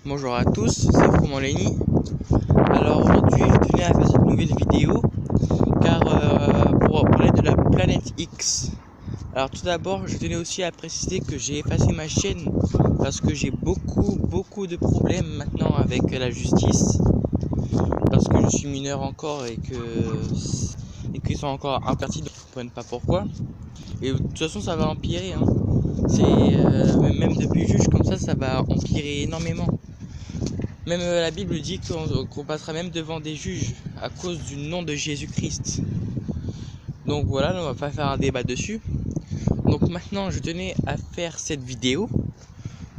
Bonjour à tous, c'est Froment Lenny. Alors aujourd'hui je tenais à faire cette nouvelle vidéo car pour parler de la planète X. Alors tout d'abord je tenais aussi à préciser que j'ai effacé ma chaîne parce que j'ai beaucoup de problèmes maintenant avec la justice, parce que je suis mineur encore et qu'ils sont encore interdits, donc je ne comprends pas pourquoi. Et de toute façon ça va empirer, hein. Même depuis juge comme ça va empirer énormément. Même la Bible dit qu'on passera même devant des juges à cause du nom de Jésus-Christ. Donc voilà, on va pas faire un débat dessus. Donc maintenant, je tenais à faire cette vidéo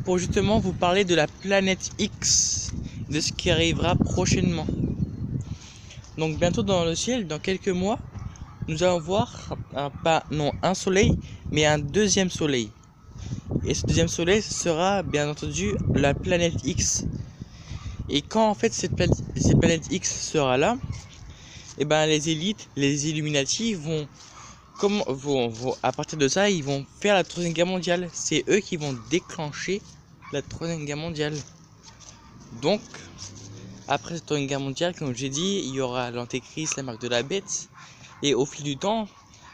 pour justement vous parler de la planète X, de ce qui arrivera prochainement. Donc bientôt dans le ciel, dans quelques mois, nous allons voir un soleil, mais un deuxième soleil. Et ce deuxième soleil sera bien entendu la planète X. Et quand en fait cette planète X sera là, et ben les élites, les Illuminati vont à partir de ça, ils vont faire la troisième guerre mondiale. C'est eux qui vont déclencher la troisième guerre mondiale. Donc après cette troisième guerre mondiale, comme j'ai dit, il y aura l'antéchrist, la marque de la bête. Et au fil du temps,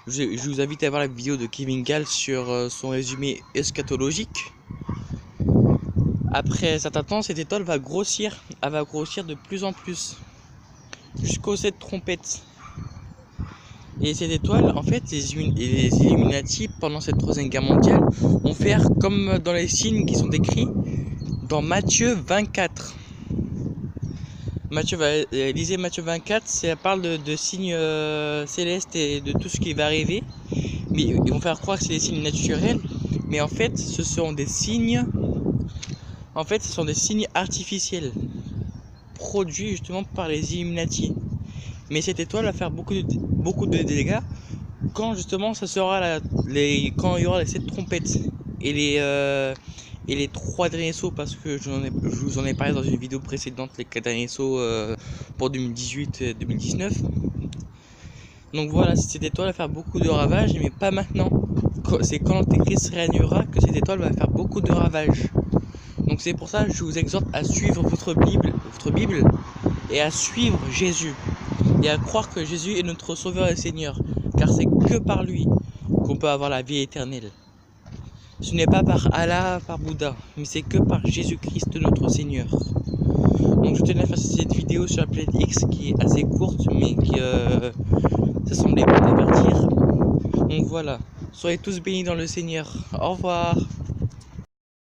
je vous invite à voir la vidéo de Kevin Gall sur son résumé eschatologique. Après un certain temps, cette étoile va grossir, elle va grossir de plus en plus, jusqu'aux 7 trompettes. Et cette étoile, en fait, les Illuminati, pendant cette troisième guerre mondiale, vont faire comme dans les signes qui sont décrits dans Matthieu 24. Lisez Matthieu 24, ça parle de signes célestes et de tout ce qui va arriver. Mais ils vont faire croire que c'est des signes naturels, mais en fait, ce sont des signes... En fait, ce sont des signes artificiels produits justement par les Illuminati. Mais cette étoile va faire beaucoup de dégâts quand justement ça sera quand il y aura les 7 trompettes et les 3 derniers sauts, parce que je vous en ai parlé dans une vidéo précédente, les 4 derniers sauts pour 2018 et 2019. Donc voilà, cette étoile va faire beaucoup de ravages, mais pas maintenant. C'est quand l'antéchrist régnera que cette étoile va faire beaucoup de ravages. Donc c'est pour ça que je vous exhorte à suivre votre Bible et à suivre Jésus et à croire que Jésus est notre Sauveur et Seigneur, car c'est que par lui qu'on peut avoir la vie éternelle. Ce n'est pas par Allah, par Bouddha, mais c'est que par Jésus-Christ notre Seigneur. Donc je tenais à faire cette vidéo sur la planète X qui est assez courte, mais qui ça semblait vous divertir. Donc voilà, soyez tous bénis dans le Seigneur. Au revoir.